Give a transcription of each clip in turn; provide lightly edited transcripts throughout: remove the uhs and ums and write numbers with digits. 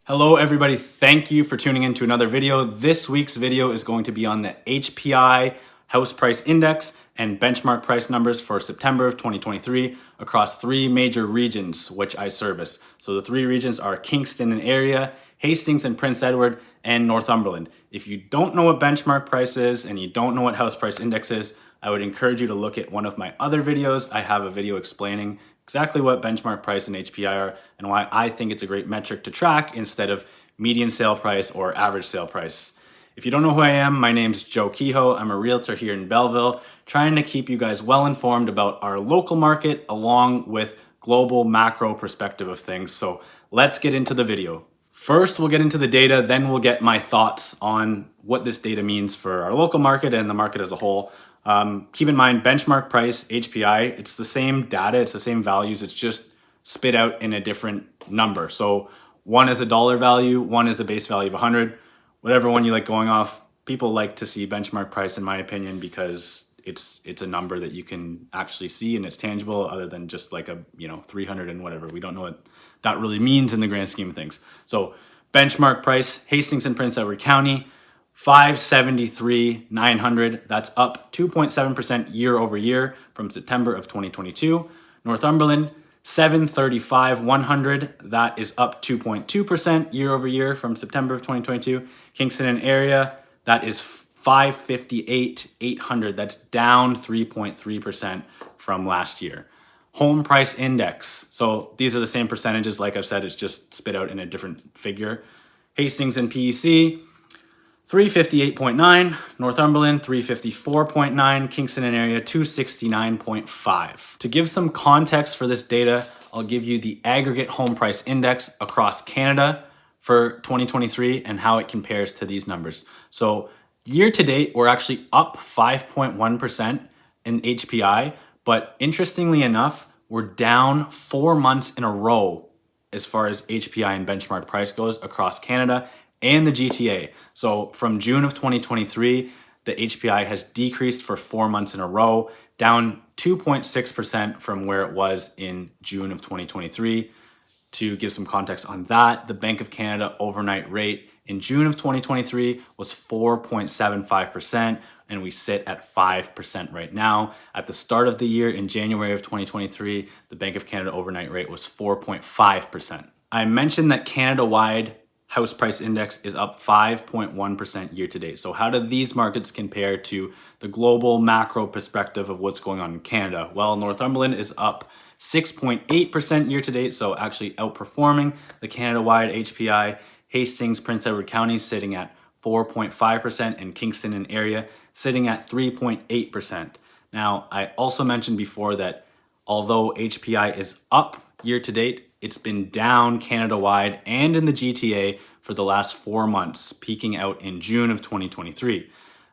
Hello everybody, thank you for tuning in to another video. This week's video is going to be on the HPI house price index and benchmark price numbers for September of 2023 across three major regions which I service. So the three regions are Kingston and area, Hastings and Prince Edward, and Northumberland. If you don't know what benchmark price is and you don't know what house price index is, I would encourage you to look at one of my other videos. I have a video explaining exactly what benchmark price and HPI are and why I think it's a great metric to track instead of median sale price or average sale price. If you don't know who I am, my name's Joe Kehoe. I'm a realtor here in Belleville, trying to keep you guys well informed about our local market along with global macro perspective of things. So let's get into the video. First, we'll get into the data, then we'll get my thoughts on what this data means for our local market and the market as a whole. Keep in mind, benchmark price, HPI, it's the same data, it's the same values, it's just spit out in a different number. So one is a dollar value, one is a base value of 100. Whatever one you like going off, people like to see benchmark price in my opinion because it's a number that you can actually see and it's tangible other than just like a 300 and whatever. We don't know what that really means in the grand scheme of things. So benchmark price, Hastings and Prince Edward County, 573,900. That's up 2.7% year over year from September of 2022. Northumberland, 735,100. That is up 2.2% year over year from September of 2022. Kingston and area, that is 558,800. That's down 3.3% from last year. Home price index. So these are the same percentages. Like I've said, it's just spit out in a different figure. Hastings and PEC, 358.9, Northumberland 354.9, Kingston and area 269.5. To give some context for this data, I'll give you the aggregate home price index across Canada for 2023 and how it compares to these numbers. So year to date, we're actually up 5.1% in HPI, but interestingly enough, we're down 4 months in a row as far as HPI and benchmark price goes across Canada and the GTA. So from June of 2023, the HPI has decreased for 4 months in a row, down 2.6% from where it was in June of 2023. To give some context on that, the Bank of Canada overnight rate in June of 2023 was 4.75%, and we sit at 5% right now. At the start of the year, in January of 2023, the Bank of Canada overnight rate was 4.5%. I mentioned that Canada-wide house price index is up 5.1% year to date. So how do these markets compare to the global macro perspective of what's going on in Canada? Well, Northumberland is up 6.8% year to date, so actually outperforming the Canada-wide HPI. Hastings, Prince Edward County sitting at 4.5% and Kingston and area sitting at 3.8%. Now, I also mentioned before that although HPI is up year to date, it's been down Canada-wide and in the GTA for the last 4 months, peaking out in June of 2023.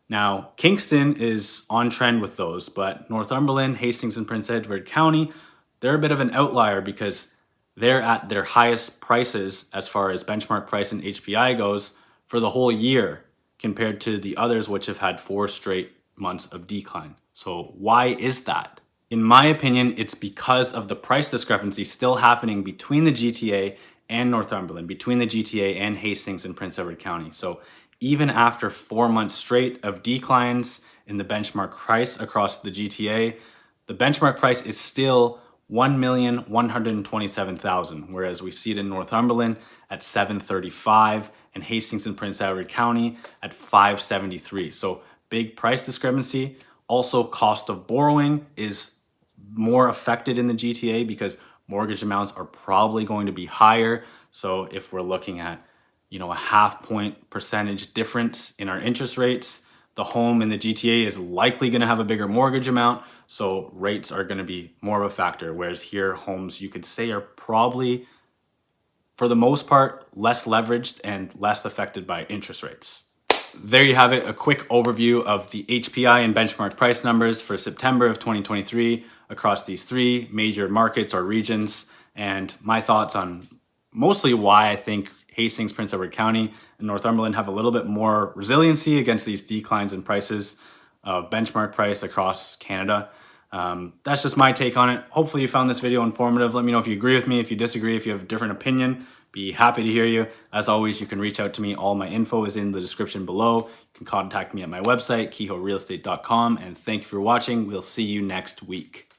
Now, Kingston is on trend with those, but Northumberland, Hastings, and Prince Edward County, they're a bit of an outlier because they're at their highest prices as far as benchmark price and HPI goes for the whole year compared to the others which have had 4 straight months of decline. So why is that? In my opinion, it's because of the price discrepancy still happening between the GTA and Northumberland, between the GTA and Hastings and Prince Edward County. So even after 4 months straight of declines in the benchmark price across the GTA, the benchmark price is still $1,127,000, whereas we see it in Northumberland at $735 and Hastings and Prince Edward County at $573. So big price discrepancy. Also, cost of borrowing is more affected in the GTA because mortgage amounts are probably going to be higher. So if we're looking at, a 0.5 point percentage difference in our interest rates, the home in the GTA is likely going to have a bigger mortgage amount. So rates are going to be more of a factor. Whereas here, homes you could say are probably, for the most part, less leveraged and less affected by interest rates. There you have it, a quick overview of the HPI and benchmark price numbers for September of 2023 across these three major markets or regions, and my thoughts on mostly why I think Hastings, Prince Edward County, and Northumberland have a little bit more resiliency against these declines in prices of benchmark price across Canada. That's just my take on it. Hopefully you found this video informative. Let me know if you agree with me, if you disagree, if you have a different opinion. Be happy to hear you. As always, you can reach out to me. All my info is in the description below. You can contact me at my website, kehoerealestate.com. And thank you for watching. We'll see you next week.